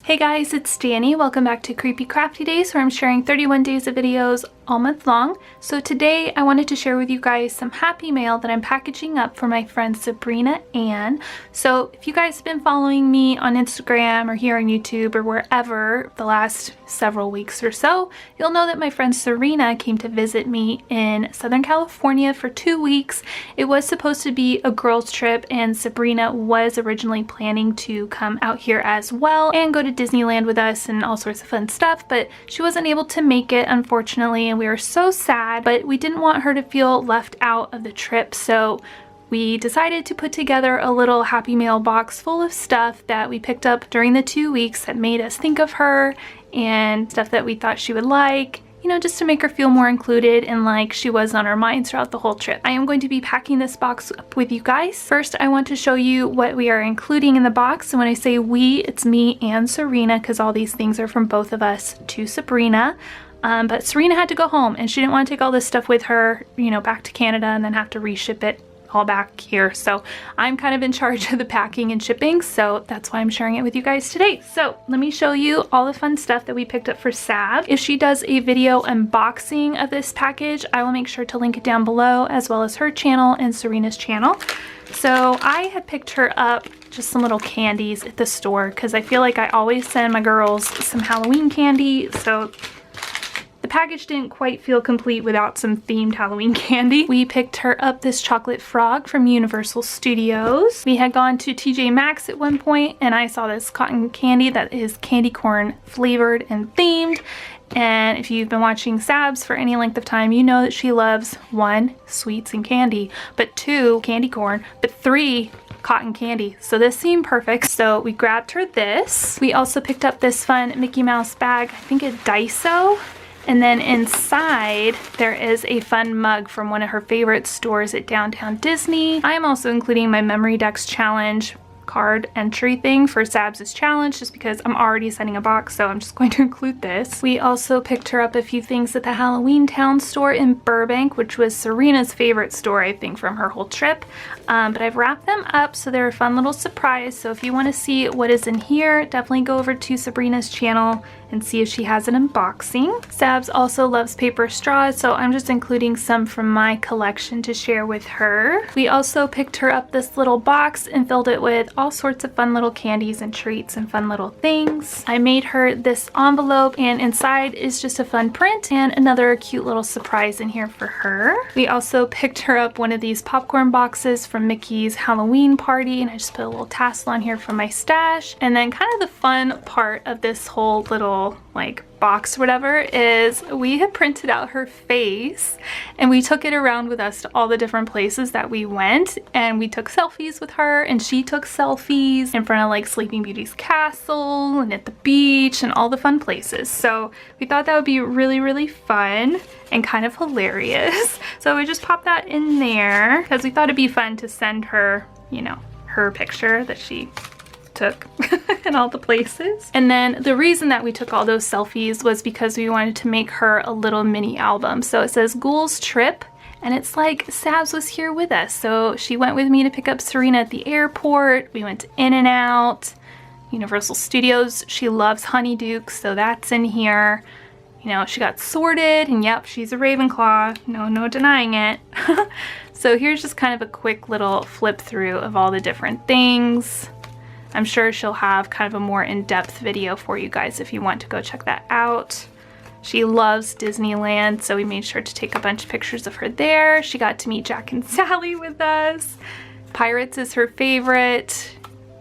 Hey guys, it's Danny. Welcome back to Creepy Crafty Days, where I'm sharing 31 days of videos all month long. So today I wanted to share with you guys some happy mail that I'm packaging up for my friend Sabrina Ann. So if you guys have been following me on Instagram or here on YouTube or wherever the last several weeks or so, you'll know that my friend Serena came to visit me in Southern California for 2 weeks. It was supposed to be a girls trip, and Sabrina was originally planning to come out here as well and go to Disneyland with us and all sorts of fun stuff, but she wasn't able to make it, unfortunately, and we were so sad, but we didn't want her to feel left out of the trip, so we decided to put together a little happy mail box full of stuff that we picked up during the 2 weeks that made us think of her and stuff that we thought she would like. You know, just to make her feel more included and like she was on our minds throughout the whole trip. I am going to be packing this box up with you guys. First, I want to show you what we are including in the box. And when I say we, it's me and Serena, because all these things are from both of us to Sabrina. But Serena had to go home and she didn't want to take all this stuff with her, you know, back to Canada and then have to reship it all back here. So I'm kind of in charge of the packing and shipping, so that's why I'm sharing it with you guys today. So let me show you all the fun stuff that we picked up for Sab. If she does a video unboxing of this package, I will make sure to link it down below, as well as her channel and Serena's channel. So I had picked her up just some little candies at the store because I feel like I always send my girls some Halloween candy, so the package didn't quite feel complete without some themed Halloween candy. We picked her up this chocolate frog from Universal Studios. We had gone to TJ Maxx at one point and I saw this cotton candy that is candy corn flavored and themed. And if you've been watching Sabs for any length of time, you know that she loves 1, sweets and candy, but 2, candy corn, but 3, cotton candy. So this seemed perfect. So we grabbed her this. We also picked up this fun Mickey Mouse bag, I think at Daiso. And then inside, there is a fun mug from one of her favorite stores at Downtown Disney. I am also including my Memory Decks Challenge card entry thing for Sabs' challenge, just because I'm already sending a box, so I'm just going to include this. We also picked her up a few things at the Halloween Town store in Burbank, which was Serena's favorite store, I think, from her whole trip. But I've wrapped them up, so they're a fun little surprise. So if you want to see what is in here, definitely go over to Sabrina's channel and see if she has an unboxing. Sabs also loves paper straws, so I'm just including some from my collection to share with her. We also picked her up this little box and filled it with all sorts of fun little candies and treats and fun little things. I made her this envelope, and inside is just a fun print and another cute little surprise in here for her. We also picked her up one of these popcorn boxes from Mickey's Halloween party, and I just put a little tassel on here from my stash. And then kind of the fun part of this whole little like box or whatever is we had printed out her face and we took it around with us to all the different places that we went, and we took selfies with her and she took selfies in front of like Sleeping Beauty's castle and at the beach and all the fun places. So we thought that would be really fun and kind of hilarious. So we just popped that in there because we thought it'd be fun to send her, you know, her picture that she took in all the places. And then the reason that we took all those selfies was because we wanted to make her a little mini album. So it says GHOULS Trip, and it's like Sabs was here with us. So she went with me to pick up Serena at the airport. We went to In-N-Out, Universal Studios. She loves Honeydew, so that's in here. You know, she got sorted, and yep, she's a Ravenclaw. No denying it. So here's just kind of a quick little flip through of all the different things. I'm sure she'll have kind of a more in-depth video for you guys if you want to go check that out. She loves Disneyland, so we made sure to take a bunch of pictures of her there. She got to meet Jack and Sally with us. Pirates is her favorite.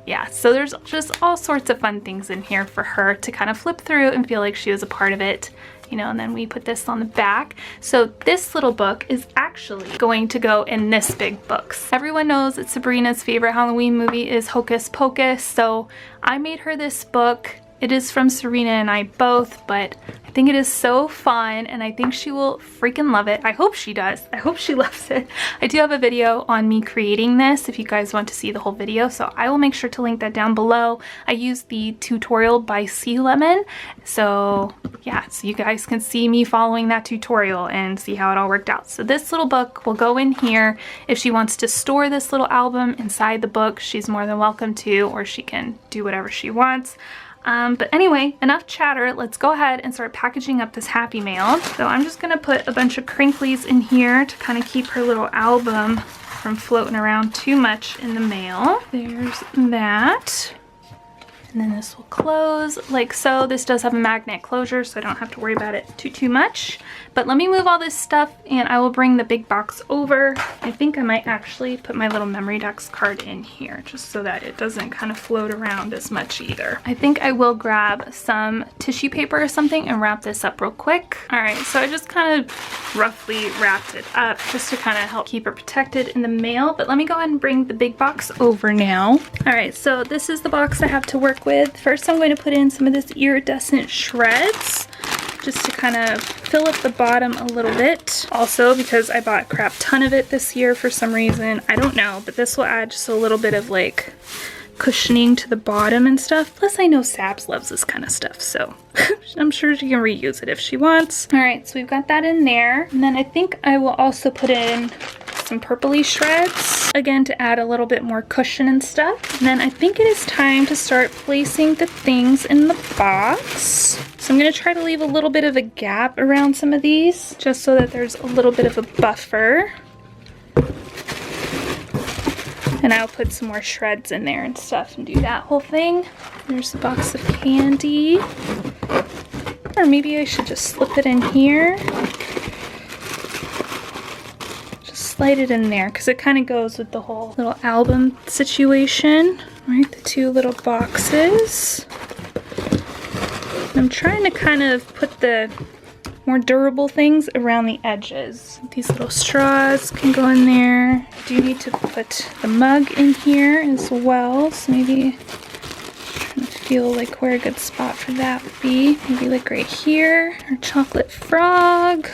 Yeah, so there's just all sorts of fun things in here for her to kind of flip through and feel like she was a part of it. You know, and then we put this on the back. So this little book is actually going to go in this big book. Everyone knows that Sabrina's favorite Halloween movie is Hocus Pocus, so I made her this book. It is from Serena and I both, but I think it is so fun and I think she will freaking love it. I hope she does. I hope she loves it. I do have a video on me creating this if you guys want to see the whole video, so I will make sure to link that down below. I used the tutorial by Sea Lemon, so yeah, so you guys can see me following that tutorial and see how it all worked out. So this little book will go in here. If she wants to store this little album inside the book, she's more than welcome to, or she can do whatever she wants. But anyway, enough chatter. Let's go ahead and start packaging up this Happy Mail. So I'm just gonna put a bunch of crinklies in here to kind of keep her little album from floating around too much in the mail. There's that. And then this will close like so. This does have a magnet closure, so I don't have to worry about it too much. But let me move all this stuff and I will bring the big box over. I think I might actually put my little memory decks card in here just so that it doesn't kind of float around as much either. I think I will grab some tissue paper or something and wrap this up real quick. All right, so I just kind of roughly wrapped it up just to kind of help keep her protected in the mail. But let me go ahead and bring the big box over now. All right, so this is the box I have to work with. First, I'm going to put in some of this iridescent shreds just to kind of fill up the bottom a little bit. Also, because I bought a crap ton of it this year for some reason, I don't know, but this will add just a little bit of like cushioning to the bottom and stuff. Plus, I know Sabs loves this kind of stuff, so I'm sure she can reuse it if she wants. All right, so we've got that in there. And then I think I will also put in some purpley shreds, again, to add a little bit more cushion and stuff. And then I think it is time to start placing the things in the box. So I'm gonna try to leave a little bit of a gap around some of these, just so that there's a little bit of a buffer. And I'll put some more shreds in there and stuff and do that whole thing. There's a box of candy. Or maybe I should just slip it in here. Slide it in there because it kind of goes with the whole little album situation. Right, the two little boxes. I'm trying to kind of put the more durable things around the edges. These little straws can go in there. I do need to put the mug in here as well, so maybe trying to feel like where a good spot for that would be. Maybe like right here, our chocolate frog.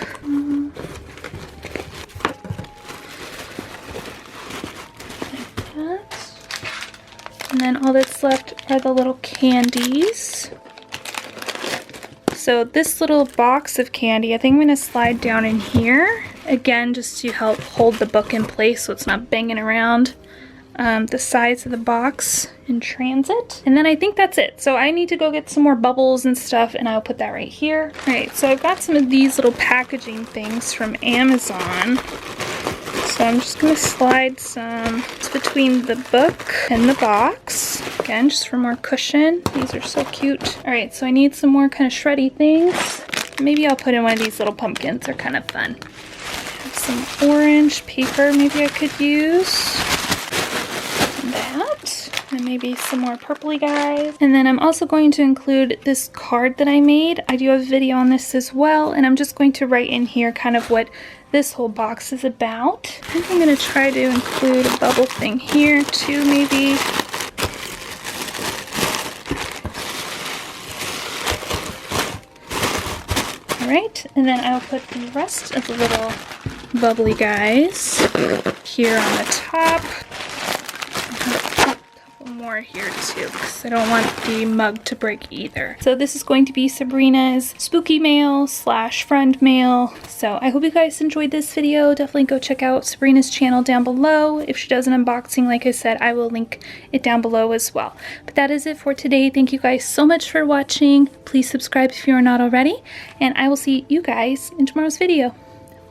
And then all that's left are the little candies. So this little box of candy, I think I'm gonna slide down in here. Again, just to help hold the book in place so it's not banging around the sides of the box in transit. And then I think that's it. So I need to go get some more bubbles and stuff and I'll put that right here. All right, so I've got some of these little packaging things from Amazon. So I'm just gonna slide some between the book and the box. Again, just for more cushion. These are so cute. All right, so I need some more kind of shreddy things. Maybe I'll put in one of these little pumpkins. They're kind of fun. Have some orange paper maybe I could use. That. And maybe some more purpley guys. And then I'm also going to include this card that I made. I do have a video on this as well, and I'm just going to write in here kind of what this whole box is about. I think I'm gonna try to include a bubble thing here too, maybe. All right, and then I'll put the rest of the little bubbly guys here on the top. More here too because I don't want the mug to break either. So this is going to be Sabrina's spooky mail / friend mail. So I hope you guys enjoyed this video. Definitely go check out Sabrina's channel down below. If she does an unboxing, like I said, I will link it down below as well. But that is it for today. Thank you guys so much for watching. Please subscribe if you are not already, and I will see you guys in tomorrow's video.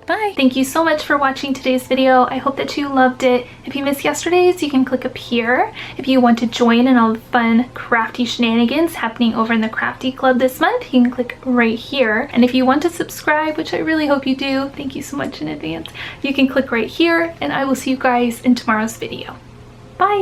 Bye! Thank you so much for watching today's video. I hope that you loved it. If you missed yesterday's, you can click up here. If you want to join in all the fun crafty shenanigans happening over in the Crafty Club this month, you can click right here. And if you want to subscribe, which I really hope you do, thank you so much in advance, you can click right here, and I will see you guys in tomorrow's video. Bye!